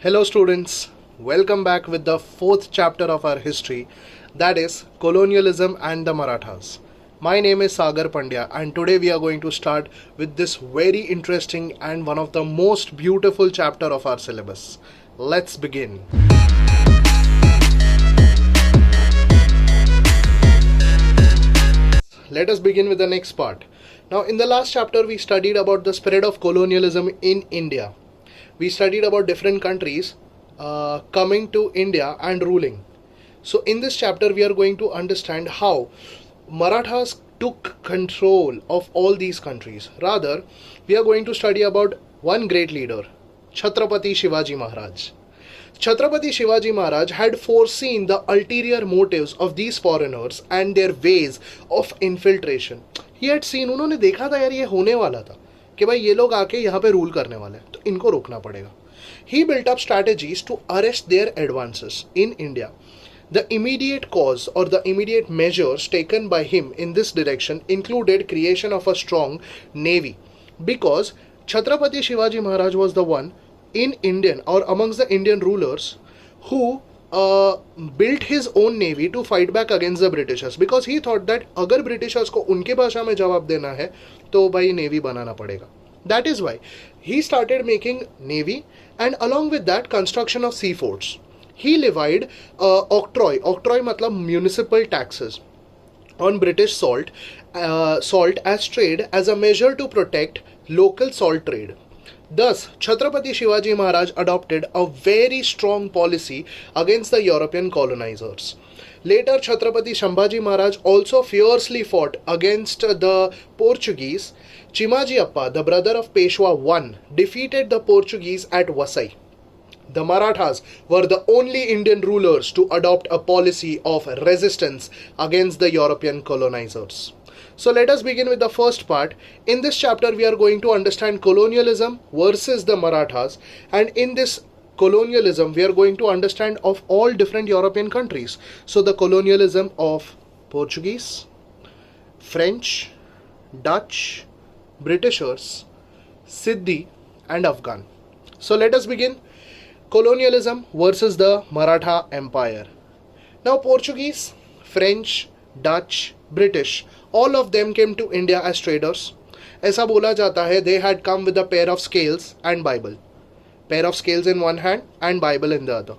Hello, students. Welcome back with the fourth chapter of our history, that is colonialism and the Marathas. My name is Sagar Pandya, and today we are going to start with this very interesting and one of the most beautiful chapter of our syllabus. Let's begin. Let us begin with the next part. Now, in the last chapter, we studied about the spread of colonialism in India. We studied about different countries coming to India and ruling. So, in this chapter, we are going to understand how Marathas took control of all these countries. Rather, we are going to study about one great leader, Chhatrapati Shivaji Maharaj. Chhatrapati Shivaji Maharaj had foreseen the ulterior motives of these foreigners and their ways of infiltration. He had seen, उन्होंने देखा था यार ये होने वाला था कि भाई ये लोग आके यहाँ पे रूल करने वाले हैं तो इनको रोकना पड़ेगा. He built up strategies to arrest their advances in India. The immediate cause or the immediate measures taken by him in this direction included creation of a strong navy, because Chhatrapati Shivaji Maharaj was the one in Indian or amongst the Indian rulers who built his own navy to fight back against the Britishers, because he thought that अगर Britishers को उनके भाषा में जवाब देना है तो भाई navy बनाना पड़ेगा. That is why he started making navy, and along with that construction of sea forts. He levied octroi. Octroi मतलब municipal taxes on British salt as trade as a measure to protect local salt trade. Thus, Chhatrapati Shivaji Maharaj adopted a very strong policy against the European colonizers. Later, Chhatrapati Sambhaji Maharaj also fiercely fought against the Portuguese. Chimaji Appa, the brother of Peshwa I, defeated the Portuguese at Vasai. The Marathas were the only Indian rulers to adopt a policy of resistance against the European colonizers. So let us begin with the first part. In this chapter, we are going to understand colonialism versus the Marathas, and in this colonialism, we are going to understand of all different European countries. So the colonialism of Portuguese, French, Dutch, Britishers, Siddhi, and Afghan. So let us begin. Colonialism versus the Maratha Empire. Now, Portuguese, French, Dutch, British, all of them came to India as traders. ऐसा बोला जाता है they had come with a pair of scales and Bible. Pair of scales in one hand and Bible in the other.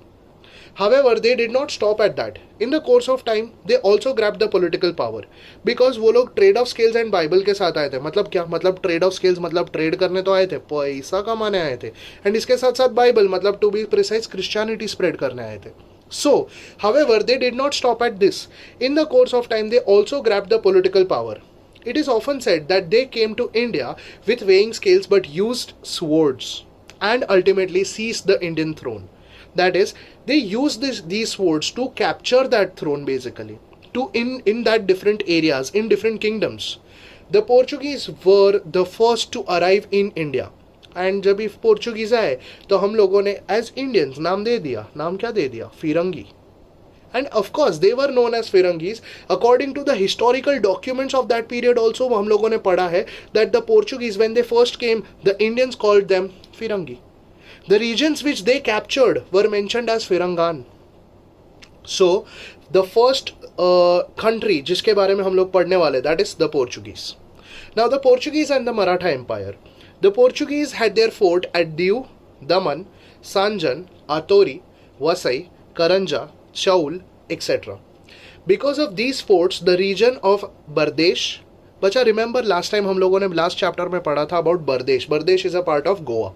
However, they did not stop at that. In the course of time, they also grabbed the political power, because वो लोग trade of scales and Bible के साथ आए थे. मतलब क्या? मतलब trade of scales मतलब trade करने तो आए थे, पैसा कमाने आए थे, and इसके साथ साथ Bible मतलब to be precise Christianity spread करने आए थे. So, however, they did not stop at this. In the course of time, they also grabbed the political power. It is often said that they came to India with weighing scales but used swords and ultimately seized the Indian throne. That is, they used these swords to capture that throne, basically, to in that different areas, in different kingdoms. The Portuguese were the first to arrive in India. And जब ये Portuguese आए तो हम लोगों ने as Indians नाम दे दिया. नाम क्या दे दिया? फिरंगी. And of course they were known as फिरंगीज. According to the historical documents of that period also हम लोगों ने पढ़ा है that the Portuguese when they first came the Indians called them फिरंगी. The regions which they captured were mentioned as फिरंगान. So the first country जिसके बारे में हम लोग पढ़ने वाले that is the Portuguese. Now the Portuguese and the Maratha empire. The Portuguese had their fort at Diu, Daman, Sanjan, Atori, Vasai, Karanja, Chaul, etc. Because of these forts, the region of Bardesh, बच्चा remember last time हम लोगों ने last chapter में पढ़ा था about Bardesh. Bardesh is a part of Goa,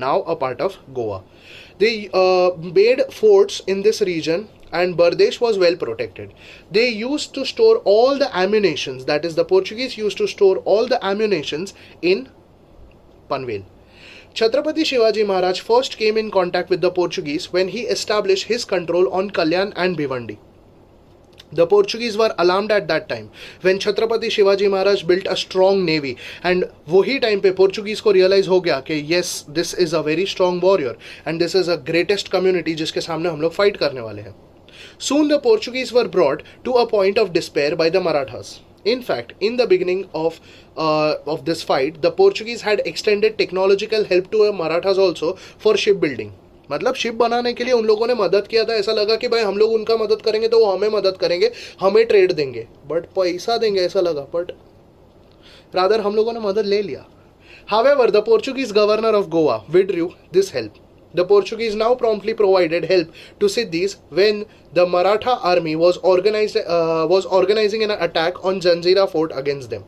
now a part of Goa. They made forts in this region, and Bardesh was well protected. They used to store all the ammunitions, that is, the Portuguese used to store all the ammunitions in Panvel. Chhatrapati Shivaji Maharaj first came in contact with the Portuguese when he established his control on Kalyan and Bhiwandi. The Portuguese were alarmed at that time when Chhatrapati Shivaji Maharaj built a strong navy, and वही time पे Portuguese को realize हो गया कि yes, this is a very strong warrior and this is a greatest community जिसके सामने हम लोग fight करने वाले हैं. Soon the Portuguese were brought to a point of despair by the Marathas. In fact, in the beginning of this fight, the Portuguese had extended technological help to Marathas also for shipbuilding. मतलब ship बनाने के लिए उन लोगों ने मदद किया था, ऐसा लगा कि भाई हम लोग उनका मदद करेंगे तो वो हमें मदद करेंगे, हमें ट्रेड देंगे, बट पैसा देंगे ऐसा लगा, बट रादर हम लोगों ने मदद ले लिया. However, the Portuguese governor of Goa withdrew this help. The Portuguese now promptly provided help to Siddhis when the Maratha army was organizing an attack on Janjira fort against them.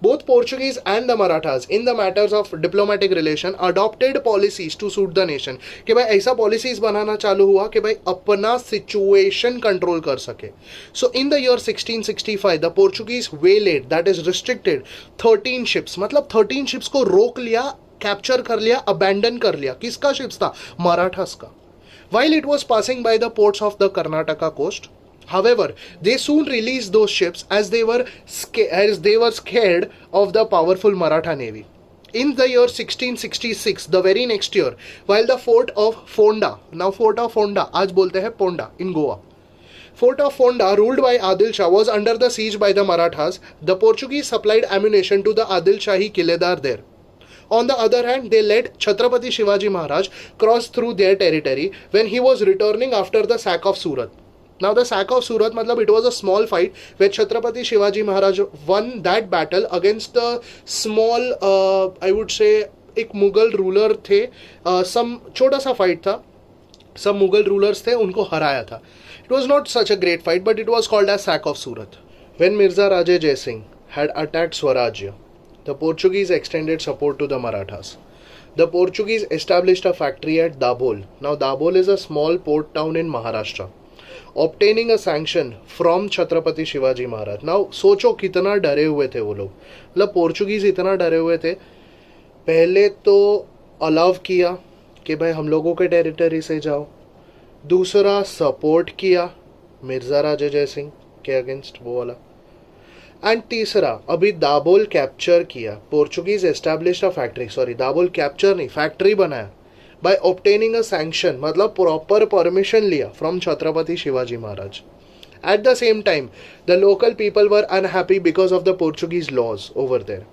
Both Portuguese and the Marathas in the matters of diplomatic relation adopted policies to suit the nation. कि भाई ऐसा policies बनाना चालू हुआ कि भाई अपना situation control कर सके. So in the year 1665 the Portuguese waylaid, that is restricted 13 ships. मतलब 13 ships को रोक लिया, कैप्चर कर लिया, अबैंडन कर लिया. किसका शिप्स था? मराठास का. While it was passing by the ports of the Karnataka coast. However, they soon released those ships as they were scared of the powerful Maratha navy. In the year 1666, the very next year, while the fort of Fonda, now fort of Fonda, आज बोलते हैं Ponda in Goa. Fort of Fonda, ruled by Adil Shah, was under the siege by the Marathas. The Portuguese supplied ammunition to the Adil Shahi Kiledar there. On the other hand, they let Chhatrapati Shivaji Maharaj cross through their territory when he was returning after the sack of Surat. Now the sack of Surat, matlab it was a small fight where Chhatrapati Shivaji Maharaj won that battle against the small, I would say, एक Mughal ruler थे. some छोटा सा fight था, some Mughal rulers थे, उनको हराया था. It was not such a great fight, but it was called as sack of Surat. When Mirza Raja Jai Singh had attacked Swarajya, the Portuguese extended support to the Marathas. The Portuguese established a factory at Dabhol. Now Dabhol is a small port town in Maharashtra. Obtaining a sanction from Chhatrapati Shivaji Maharaj. Now सोचो कितना डरे हुए थे वो लोग, मतलब Portuguese इतना डरे हुए थे. पहले तो अलाउ किया कि भाई हम लोगों के टेरिटरी से जाओ, दूसरा सपोर्ट किया मिर्ज़ा राजा जय सिंह के अगेंस्ट वो वाला, एंड तीसरा अभी दाबोल कैप्चर किया. Portuguese established a factory, sorry double capture नहीं, फैक्ट्री बनाया by obtaining a sanction, मतलब proper permission लिया from Chhatrapati Shivaji Maharaj. At the same time, the local people were unhappy because of the Portuguese laws over there.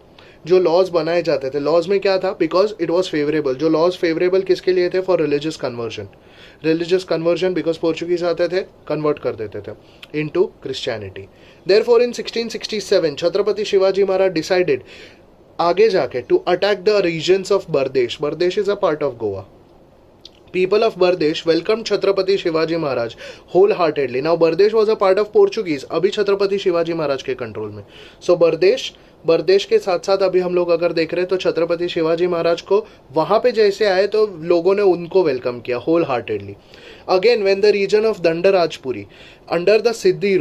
जो laws बनाए जाते थे, laws में क्या था? Because it was favorable. जो laws favorable किसके लिए थे? For religious conversion. Religious conversion because Portuguese आते थे, convert कर देते थे into Christianity. Therefore, in 1667, Chhatrapati Shivaji Maharaj decided आगे जाके to attack the regions of Bardesh. Bardesh is a part of Goa. People of Bardesh welcomed Chhatrapati Shivaji Maharaj wholeheartedly. Now Bardesh was a part of Portuguese. अभी Chhatrapati Shivaji Maharaj के control में. So बर्देश के साथ साथ अभी हम लोग अगर देख रहे हैं तो छत्रपति शिवाजी महाराज को वहाँ पे जैसे आए तो लोगों ने उनको वेलकम किया wholeheartedly. Again when the region of Dandarajpuri under the Siddi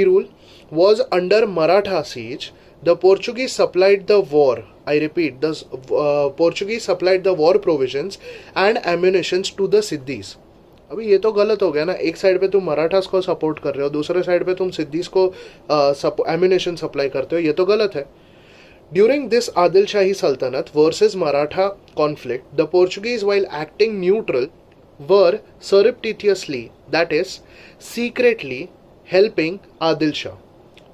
rule was under Maratha siege, the Portuguese supplied the war. I repeat, the Portuguese supplied the war provisions and ammunitions to the Siddhis. अभी ये तो गलत हो गया ना. एक side पे तुम मराठास को सपोर्ट कर रहे हो, दूसरे साइड पे तुम सिद्दीस को एम्यूनेशन सप्लाई करते हो, ये तो गलत है. ड्यूरिंग दिस आदिल शाही सल्तनत versus Maratha conflict, the Portuguese while acting neutral were surreptitiously, that is secretly, helping Adil Shah.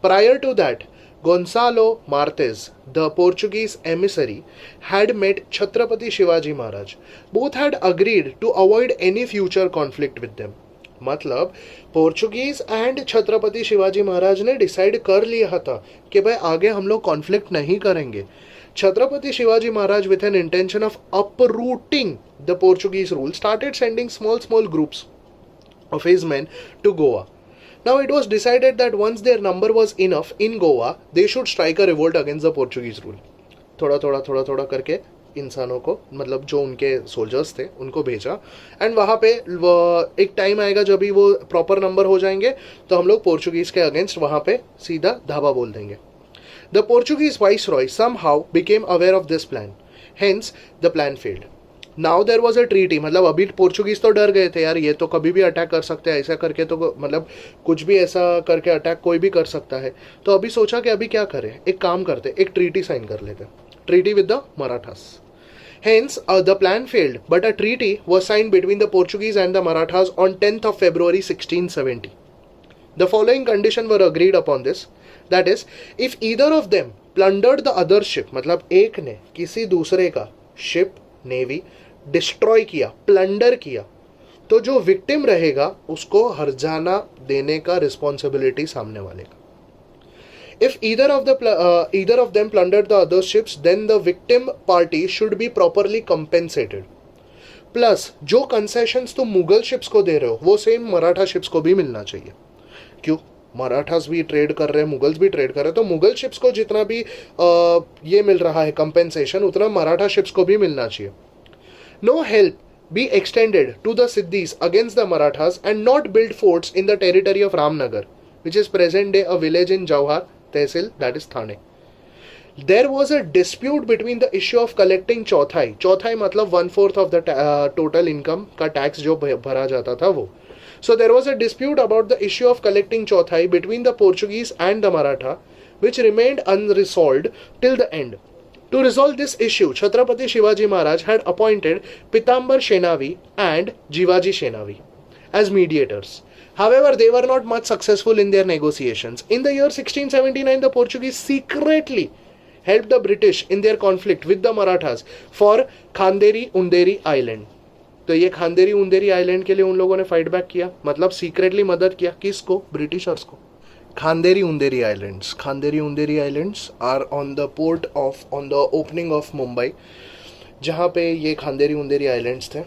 Prior to that, Gonçalo Marques, the Portuguese emissary, had met Chhatrapati Shivaji Maharaj. Both had agreed to avoid any future conflict with them. मतलब Portuguese and Chhatrapati Shivaji Maharaj ने decide कर लिया था कि भाई आगे हम लोग कॉन्फ्लिक्ट नहीं करेंगे. Chhatrapati Shivaji Maharaj with an intention of uprooting the Portuguese rule started sending small groups of his men to Goa. Now it was decided that once their number was enough in Goa, they should strike a revolt against the Portuguese rule. थोड़ा करके इंसानों को, मतलब जो उनके soldiers थे उनको भेजा, एंड वहाँ पे एक टाइम आएगा जब भी वो प्रॉपर नंबर हो जाएंगे तो हम लोग पोर्चुगीज के अगेंस्ट वहाँ पे सीधा धावा बोल देंगे. The Portuguese viceroy somehow became aware of this plan. Hence the plan failed. Now there was a treaty, मतलब अभी पोर्चुगीज तो डर गए थे यार, ये तो कभी भी अटैक कर सकते हैं, ऐसा करके तो मतलब कुछ भी ऐसा करके अटैक कोई भी कर सकता है. तो अभी सोचा कि अभी क्या करें, एक काम करते, एक ट्रीटी साइन कर लेते, treaty with the Marathas. Hence, the plan failed, but a treaty was signed between the Portuguese and the Marathas on 10th of February 1670. The following conditions were agreed upon this, that is, if either of them plundered the other ship, मतलब एक ने किसी दूसरे का ship, navy destroy किया, plunder किया, तो जो विक्टिम रहेगा उसको हर्जाना देने का रिस्पॉन्सिबिलिटी सामने वाले का. If either of them plundered the other ships, then the victim party should be properly compensated. Plus जो कंसेशंस तुम मुगल शिप्स को दे रहे हो वो सेम मराठा शिप्स को भी मिलना चाहिए. क्यों? मराठास भी ट्रेड कर रहे हैं, मुगल्स भी ट्रेड कर रहे हैं, तो मुगल शिप्स को जितना भी ये मिल रहा है कंपेंसेशन, उतना मराठा शिप्स को भी मिलना चाहिए. No help be extended to the Siddhis against the Marathas and not build forts in the territory of Ramnagar, which is present day a village in Jauhar Tehsil, that is Thane. There was a dispute between the issue of collecting चौथाई. चौथाई मतलब 1/4 of the total income का tax जो भरा जाता था वो. So there was a dispute about the issue of collecting चौथाई between the Portuguese and the Maratha, which remained unresolved till the end. To resolve this issue, Chhatrapati Shivaji Maharaj had appointed Pitambar Shenavi and Jivaji Shenavi as mediators. However, they were not much successful in their negotiations. In the year 1679, the Portuguese secretly helped the British in their conflict with the Marathas for Khanderi Underi Island. तो ये Khanderi Underi island के लिए उन लोगों ने fight back किया, मतलब secretly मदद किया. किसको? ब्रिटिशर्स को. Khanderi Underi Islands. Khanderi Underi Islands are on the opening of Mumbai, जहाँ पे ये Khanderi Underi Islands थे.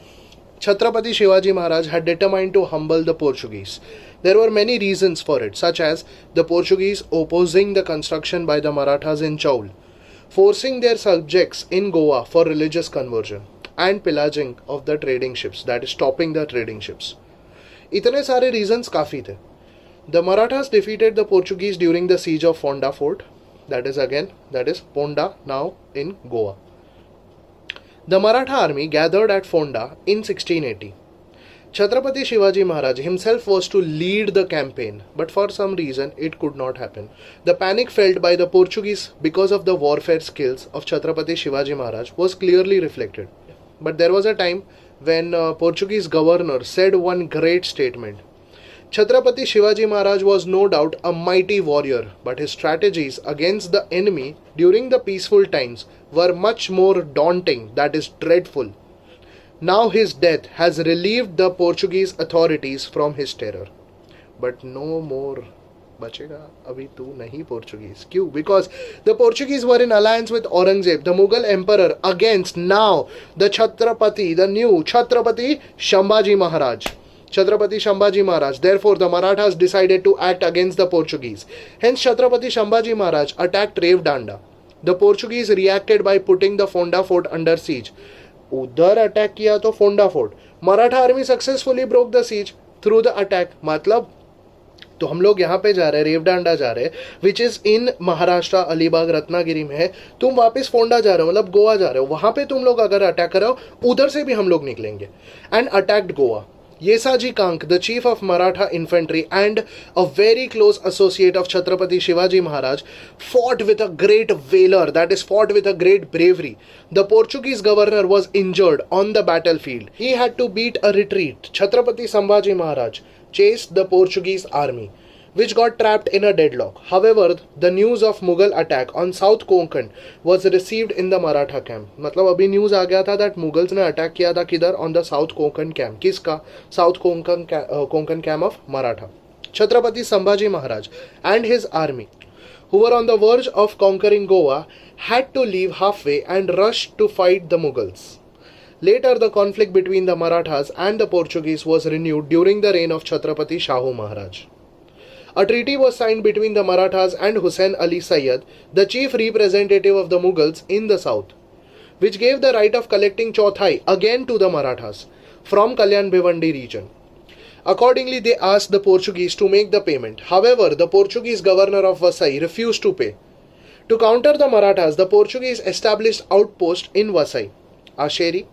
Chhatrapati Shivaji Maharaj had determined to humble the Portuguese. There were many reasons for it, such as the Portuguese opposing the construction by the Marathas in Chaul, forcing their subjects in Goa for religious conversion, and pillaging of the trading ships, that is stopping the trading ships. इतने सारे reasons काफ़ी थे. The Marathas defeated the Portuguese during the siege of Fonda Fort, that is Ponda, now in Goa. The Maratha army gathered at Fonda in 1680. Chhatrapati Shivaji Maharaj himself was to lead the campaign, but for some reason it could not happen. The panic felt by the Portuguese because of the warfare skills of Chhatrapati Shivaji Maharaj was clearly reflected. But there was a time when Portuguese governor said one great statement. Chhatrapati Shivaji Maharaj was no doubt a mighty warrior, but his strategies against the enemy during the peaceful times were much more daunting, that is dreadful. Now his death has relieved the Portuguese authorities from his terror. But no more बचेगा अभी तू नहीं Portuguese. क्यों? Because the Portuguese were in alliance with Aurangzeb, the Mughal emperor, against now the new Chhatrapati Shambhaji Maharaj. Chhatrapati Shambhaji Maharaj. Therefore, the Marathas decided to act against the Portuguese. Hence, Chhatrapati Shambhaji Maharaj attacked Revdanda. The Portuguese reacted by putting the Fonda fort under siege. उधर attack किया तो Phonda fort. Maratha army successfully broke the siege through the attack. मतलब तो हम लोग यहाँ पे जा रहे हैं, रेवडांडा जा रहे हैं, which is in Maharashtra, Alibag, Ratnagiri में है. तुम वापस फोंडा जा रहे हो, मतलब गोवा जा रहे हो. वहां पे तुम लोग अगर अटैक कर रहे हो, उधर से भी हम लोग निकलेंगे. And attacked Goa. Yesaji Kank, the chief of Maratha infantry and a very close associate of Chhatrapati Shivaji Maharaj, fought with a great valor, that is, fought with a great bravery. The Portuguese governor was injured on the battlefield. He had to beat a retreat. Chhatrapati Shambhaji Maharaj chased the Portuguese army, which got trapped in a deadlock. However, the news of Mughal attack on South Konkan was received in the Maratha camp. मतलब अभी news आ गया था that Mughals ने attack किया था किधर? On the South Konkan camp. किसका? South Konkan camp of Maratha. Chhatrapati Shambhaji Maharaj and his army, who were on the verge of conquering Goa, had to leave halfway and rush to fight the Mughals. Later, the conflict between the Marathas and the Portuguese was renewed during the reign of Chhatrapati Shahu Maharaj. A treaty was signed between the Marathas and Hussain Ali Sayyid, the chief representative of the Mughals in the south, which gave the right of collecting Chauthai again to the Marathas from Kalyan Bhivandi region. Accordingly, they asked the Portuguese to make the payment. However, the Portuguese governor of Vasai refused to pay. To counter the Marathas, the Portuguese established outposts in Vasai, Asheri,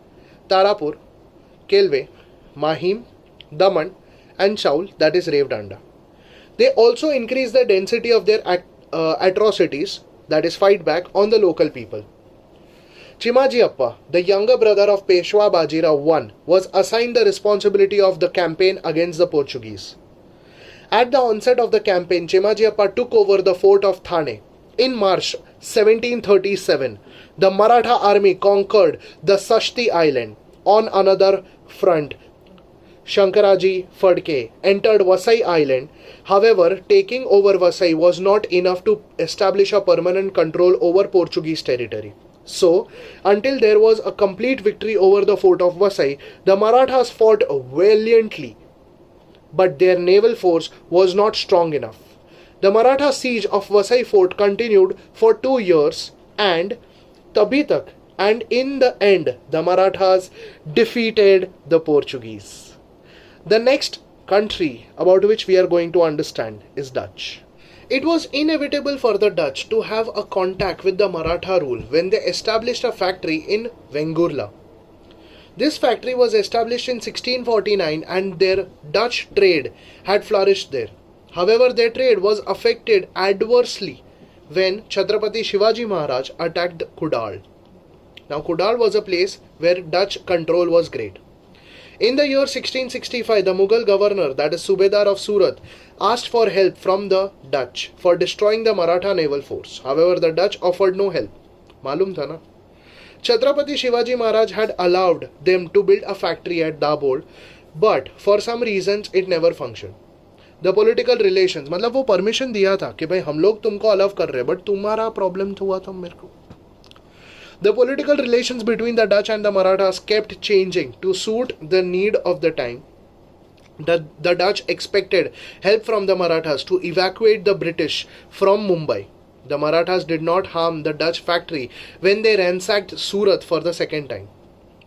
Tarapur, Kelve, Mahim, Daman, and Chaul, that is Revdanda. They also increased the density of their atrocities, that is fight back, on the local people. Chimaji Appa, the younger brother of Peshwa Bajirao I, was assigned the responsibility of the campaign against the Portuguese. At the onset of the campaign, Chimaji Appa took over the fort of Thane. In March 1737, the Maratha army conquered the Sashti island, On another front, Shankaraji Phadke entered Vasai Island. However, taking over Vasai was not enough to establish a permanent control over Portuguese territory. So, until there was a complete victory over the fort of Vasai, the Marathas fought valiantly, but their naval force was not strong enough. The Maratha siege of Vasai fort continued for 2 years and tabhi tak, and in the end, the Marathas defeated the Portuguese. The next country about which we are going to understand is Dutch. It was inevitable for the Dutch to have a contact with the Maratha rule when they established a factory in Vengurla. This factory was established in 1649 and their Dutch trade had flourished there. However, their trade was affected adversely when Chhatrapati Shivaji Maharaj attacked Kudal. Now, Kudal was a place where Dutch control was great. In the year 1665, the Mughal governor, that is Subedar of Surat, asked for help from the Dutch for destroying the Maratha naval force. However, the Dutch offered no help. Malum tha na? Chhatrapati Shivaji Maharaj had allowed them to build a factory at Dabol, but for some reasons it never functioned. The political relations, मतलब वो permission दिया था कि भाई हम लोग तुमको allow कर रहे हैं, बट तुम्हारा प्रॉब्लम हुआ था मेरे को. The political relations between the Dutch and the Marathas kept changing to suit the need of the time. The Dutch expected help from the Marathas to evacuate the British from Mumbai. The Marathas did not harm the Dutch factory when they ransacked Surat for the second time.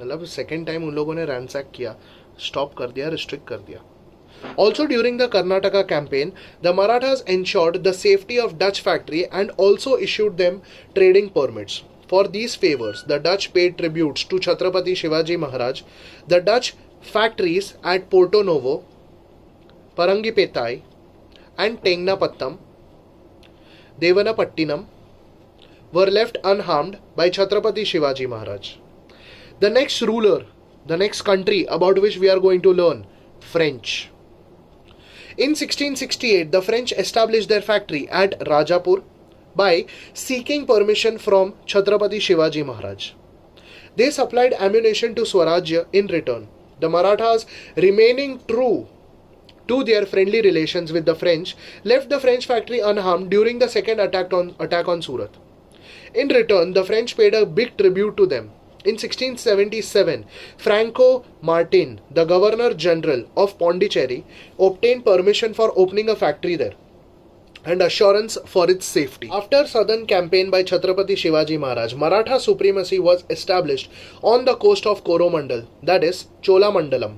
मतलब second time उन लोगों ने ransack किया, stop कर दिया, restrict कर दिया. Also during the Karnataka campaign, the Marathas ensured the safety of Dutch factory and also issued them trading permits. For these favors, the Dutch paid tributes to Chhatrapati Shivaji Maharaj. The Dutch factories at Porto Novo, Parangipetai and Tengnapattam, Devanapattinam were left unharmed by Chhatrapati Shivaji Maharaj. The next ruler, the next country about which we are going to learn, French. In 1668, the French established their factory at Rajapur by seeking permission from Chhatrapati Shivaji Maharaj. They supplied ammunition to Swarajya in return. The Marathas, remaining true to their friendly relations with the French, left the French factory unharmed during the second attack on Surat. In return, the French paid a big tribute to them. In 1677, Franco Martin, the Governor General of Pondicherry, obtained permission for opening a factory there and assurance for its safety. After southern campaign by Chhatrapati Shivaji Maharaj, Maratha supremacy was established on the coast of Coromandel, that is Cholamandalam.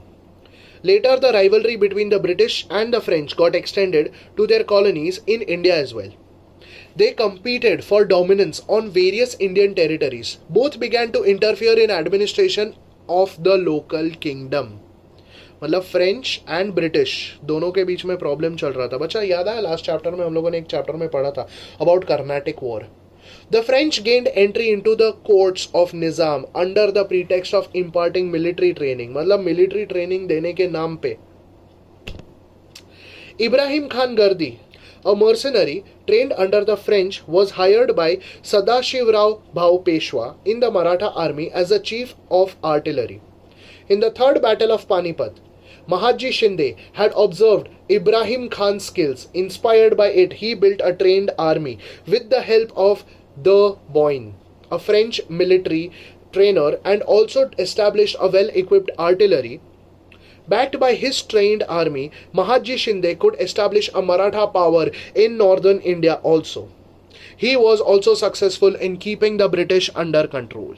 Later, the rivalry between the British and the French got extended to their colonies in India as well. They competed for dominance on various Indian territories. Both began to interfere in administration of the local kingdom. मतलब French and British दोनों के बीच में problem चल रहा था. बच्चा याद है लास्ट चैप्टर में हम लोगों ने एक चैप्टर में पढ़ा था about Carnatic war. The French gained entry into the courts of Nizam under the pretext of imparting military training. मतलब मिलिट्री ट्रेनिंग देने के नाम पे. इब्राहिम खान गर्दी, a mercenary trained under the French, was hired by Sadashivrao Bhau Peshwa in the Maratha army as the chief of artillery. In the third battle of Panipat, Mahatji Shinde had observed Ibrahim Khan's skills. Inspired by it, he built a trained army with the help of de Boyne, a French military trainer, and also established a well-equipped artillery. Backed by his trained army, Mahatji Shinde could establish a Maratha power in northern India also. He was also successful in keeping the British under control.